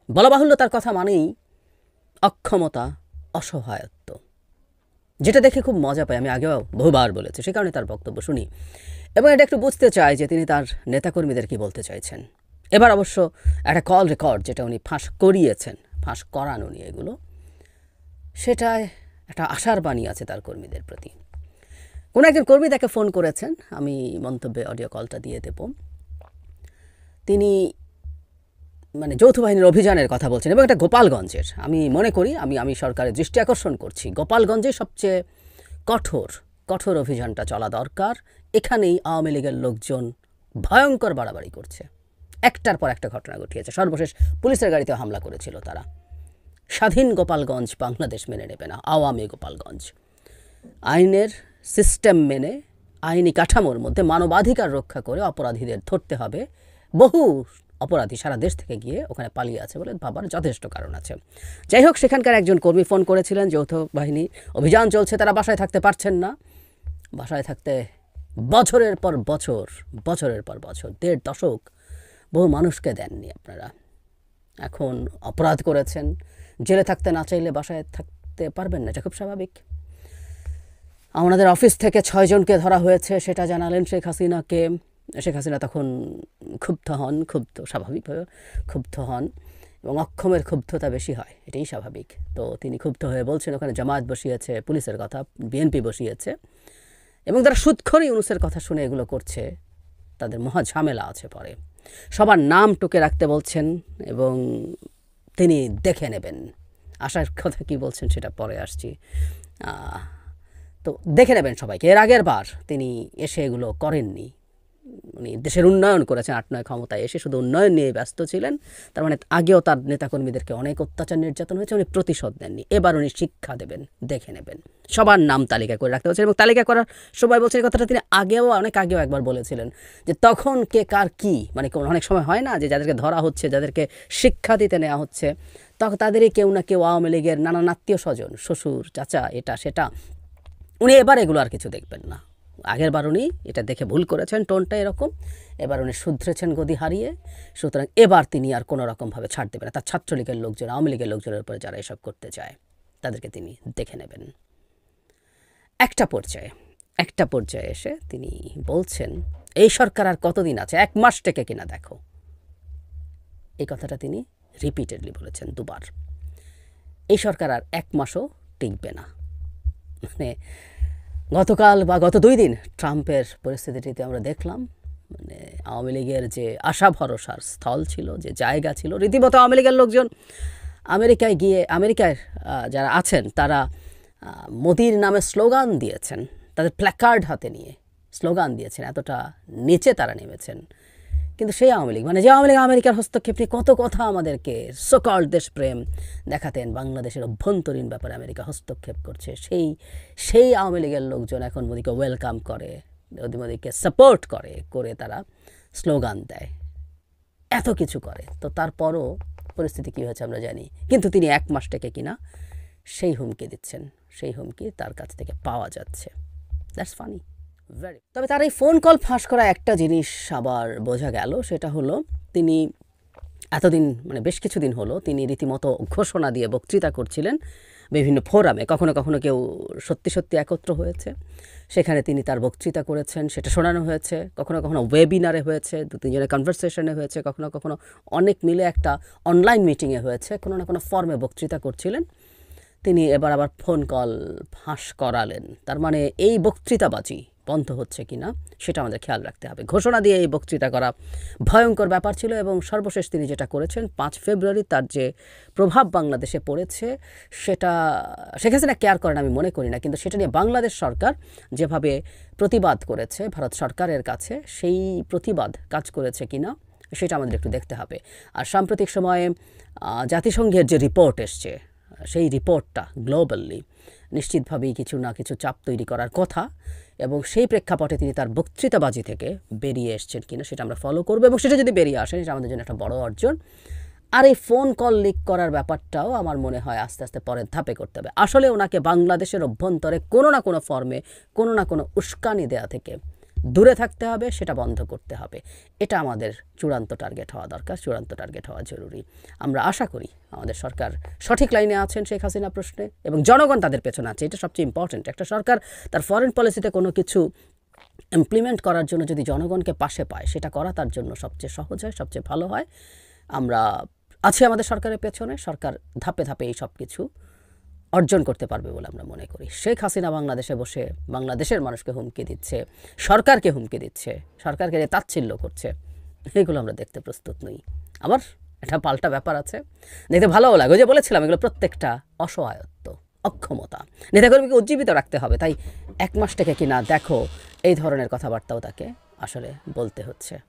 বলা বাহুল্য তার কথা মানেই অক্ষমতা, অসহায়ত্ব, যেটা দেখে খুব মজা পাই। আমি আগেও বহুবার বলেছি, সে কারণে তার বক্তব্য শুনি এবং এটা একটু বুঝতে চাই যে তিনি তার নেতাকর্মীদের কি বলতে চাইছেন। এবার অবশ্য একটা কল রেকর্ড যেটা উনি ফাঁস করিয়েছেন, ফাঁস করানো নিয়ে এগুলো, সেটায় একটা আশার বাণী আছে তার কর্মীদের প্রতি। কোনো একজন কর্মী তাকে ফোন করেছেন, আমি মন্তব্যে অডিও কলটা দিয়ে দেব। তিনি যৌথ বাহিনীর অভিযানের কথা বলছেন এবং এটা গোপালগঞ্জের। আমি মনে করি, আমি সরকারের দৃষ্টি আকর্ষণ করছি, গোপালগঞ্জে সবচেয়ে কঠোর অভিযানটা চলা দরকার। এখানেই আওয়ামী লীগের লোকজন ভয়ঙ্কর বাড়াবাড়ি করছে, একটার পর একটা ঘটনা ঘটিয়েছে। সর্বশেষ পুলিশের গাড়িতে হামলা করেছিল তারা। স্বাধীন গোপালগঞ্জ বাংলাদেশ মেনে নেবে না, আওয়ামী গোপালগঞ্জ। আইনের সিস্টেম মেনে, আইনি কাঠামোর মধ্যে মানবাধিকার রক্ষা করে অপরাধীদের ধরতে হবে। বহু অপরাধী সারা দেশ থেকে গিয়ে ওখানে পালিয়ে আছে বলে ভাবার যথেষ্ট কারণ আছে। যাই হোক, সেখানকার একজন কর্মী ফোন করেছিলেন, যৌথ বাহিনী অভিযান চলছে, তারা বাসায় থাকতে পারছেন না। বাসায় থাকতে বছরের পর বছর 1.5 দশক বহু মানুষকে দেননি আপনারা। এখন অপরাধ করেছেন, জেলে থাকতে না চাইলে বাসায় থাকতে পারবেন না, এটা খুব স্বাভাবিক। আমাদের অফিস থেকে 6 জনকে ধরা হয়েছে, সেটা জানালেন শেখ হাসিনাকে। শেখ হাসিনা তখন স্বাভাবিকভাবে ক্ষুব্ধ হন এবং অক্ষমের ক্ষুব্ধতা বেশি হয়, এটাই স্বাভাবিক। তো তিনি ক্ষুব্ধ হয়ে বলছেন ওখানে জামায়াত বসিয়েছে, পুলিশের কথা, বিএনপি বসিয়েছে এবং যারা সুদখোরি ইউনূসের কথা শুনে এগুলো করছে তাদের মহা ঝামেলা আছে পরে। সবার নাম টুকে রাখতে বলছেন এবং তিনি দেখে নেবেন। আশার কথা কি বলছেন সেটা পরে আসছি। তো দেখে নেবেন সবাইকে। এর আগের বার তিনি এসে এগুলো করেননি, উনি দেশের উন্নয়ন করেছেন। 8-9 ক্ষমতায় এসে শুধু উন্নয়ন নিয়ে ব্যস্ত ছিলেন। তার মানে আগেও তার নেতাকর্মীদেরকে অনেক অত্যাচার নির্যাতন হয়েছে, উনি প্রতিশোধ নেননি। এবার উনি শিক্ষা দেবেন, দেখে নেবেন। সবার নাম তালিকা করে রাখতে বলছেন এবং তালিকা করার সময় বলছেন, এই কথাটা তিনি অনেক আগেও একবার বলেছিলেন যে তখন কে কার কী, অনেক সময় হয় না যে যাদেরকে ধরা হচ্ছে, যাদেরকে শিক্ষা দিতে নেওয়া হচ্ছে, তখন তাদেরই কেউ না কেউ আওয়ামী লীগের নানান আত্মীয় স্বজন, শ্বশুর, চাচা, এটা সেটা। উনি এবার এগুলো আর কিছু দেখবেন না। আগের বার উনি এটা দেখে ভুল করেছেন, টোনটা এরকম। এবার উনি শুধরেছেন গদি হারিয়ে, সুতরাং এবার তিনি আর কোনো রকমভাবে ছাড় দেবেন না। তার ছাত্রলীগের লোকজন, আওয়ামী লীগের লোকজনের উপরে যারা এসব করতে চায় তাদেরকে তিনি দেখে নেবেন। একটা পর্যায়ে এসে তিনি বলছেন, এই সরকার আর কতদিন আছে, 1 মাস টেকে কিনা দেখো। এই কথাটা তিনি রিপিটেডলি বলেছেন 2 বার। এই সরকার আর 1 মাসও টিকবে না। গতকাল বা গত 2 দিন ট্রাম্পের পরিস্থিতিটিতে আমরা দেখলাম, আওয়ামী লীগের যে আশা ভরসার স্থল ছিল, যে জায়গা ছিল, রীতিমতো আওয়ামী লীগের লোকজন আমেরিকায় যারা আছেন তারা মোদির নামে স্লোগান দিয়েছেন, তাদের প্ল্যাকার্ড হাতে নিয়ে স্লোগান দিয়েছেন, এতটা নিচে তারা নেমেছেন। কিন্তু সেই আওয়ামী লীগ, যে আওয়ামী লীগ আমেরিকার হস্তক্ষেপ নিয়ে কত কথা আমাদেরকে সোকল্ড দেশপ্রেম দেখাতেন, বাংলাদেশের অভ্যন্তরীণ ব্যাপারে আমেরিকা হস্তক্ষেপ করছে, সেই আওয়ামী লীগের লোকজন এখন মোদিকে ওয়েলকাম করে, মোদিকে সাপোর্ট করে তারা স্লোগান দেয়, এত কিছু করে। তো তারপরও পরিস্থিতি কী হয়েছে আমরা জানি। কিন্তু তিনি 1 মাস থেকে কিনা সেই হুমকি দিচ্ছেন, সেই হুমকি তার কাছ থেকে পাওয়া যাচ্ছে। That's funny. তবে তার এই ফোন কল ফাঁস করা একটা জিনিস আবার বোঝা গেল, সেটা হলো তিনি এতদিন বেশ কিছুদিন হলো তিনি রীতিমতো ঘোষণা দিয়ে বক্তৃতা করছিলেন বিভিন্ন ফোরামে। কখনো কখনো কেউ সত্যি একত্র হয়েছে, সেখানে তিনি তার বক্তৃতা করেছেন, সেটা শোনানো হয়েছে। কখনো কখনো ওয়েবিনারে হয়েছে, 2-3 জনের কনভারসেশনে হয়েছে, কখনো কখনো অনেক মিলে একটা অনলাইন মিটিংয়ে হয়েছে। কোনো না কোনো ফর্মে বক্তৃতা করছিলেন তিনি। এবার আবার ফোন কল ফাঁস করালেন। তার মানে এই বক্তৃতাবাজি বন্ধ হচ্ছে কিনা সেটা আমাদের খেয়াল রাখতে হবে। ঘোষণা দিয়ে এই বক্তৃতা করা ভয়ঙ্কর ব্যাপার ছিল এবং সর্বশেষ তিনি যেটা করেছেন 5 ফেব্রুয়ারি, তার যে প্রভাব বাংলাদেশে পড়েছে সেটা শেখ হাসিনা কেয়ার করেন আমি মনে করি না, কিন্তু সেটা নিয়ে বাংলাদেশ সরকার যেভাবে প্রতিবাদ করেছে ভারত সরকারের কাছে, সেই প্রতিবাদ কাজ করেছে কিনা সেটা আমাদের একটু দেখতে হবে। আর সাম্প্রতিক সময়ে জাতিসংঘের যে রিপোর্ট এসছে, সেই রিপোর্টটা গ্লোবালি নিশ্চিতভাবেই কিছু না কিছু চাপ তৈরি করার কথা এবং সেই প্রেক্ষাপটে তিনি তার বক্তৃতাবাজি থেকে বেরিয়ে এসছেন কিনা সেটা আমরা ফলো করব এবং সেটা যদি বেরিয়ে আসে সেটা আমাদের জন্য একটা বড় অর্জন। আর এই ফোন কল লিক করার ব্যাপারটাও আমার মনে হয় আস্তে আস্তে পরের ধাপে করতে হবে। আসলে ওনাকে বাংলাদেশের অভ্যন্তরে কোনো না কোনো ফর্মে কোনো না কোনো উস্কানি দেওয়া থেকে দূরে থাকতে হবে, সেটা বন্ধ করতে হবে। এটা আমাদের চূড়ান্ত টার্গেট হওয়া দরকার, চূড়ান্ত টার্গেট হওয়া জরুরি। আমরা আশা করি আমাদের সরকার সঠিক লাইনে আছেন শেখ হাসিনা প্রশ্নে, এবং জনগণ তাদের পেছনে আছে। এটা সবচেয়ে ইম্পর্টেন্ট। একটা সরকার তার ফরেন পলিসিতে কোনো কিছু ইমপ্লিমেন্ট করার জন্য যদি জনগণকে পাশে পায়, সেটা করা তার জন্য সবচেয়ে সহজ হয়, সবচেয়ে ভালো হয়। আমরা আছি আমাদের সরকারের পেছনে। সরকার ধাপে ধাপে এই সব কিছু অর্জন করতে পারবে বলে আমরা মনে করি। শেখ হাসিনা বাংলাদেশে বসে বাংলাদেশের মানুষকে হুমকি দিচ্ছে, সরকারকে হুমকি দিচ্ছে, সরকারকে তাচ্ছিল্য করছে, এগুলো আমরা দেখতে প্রস্তুত নই। আবার একটা পাল্টা ব্যাপার আছে, দেখতে ভালোও লাগে। ওই যে বলেছিলাম, এগুলো প্রত্যেকটা অসহায়ত্ব, অক্ষমতা। নেতাকর্মীকে উজ্জীবিত রাখতে হবে, তাই 1 মাস থেকে কিনা দেখো, এই ধরনের কথাবার্তাও তাকে আসলে বলতে হচ্ছে।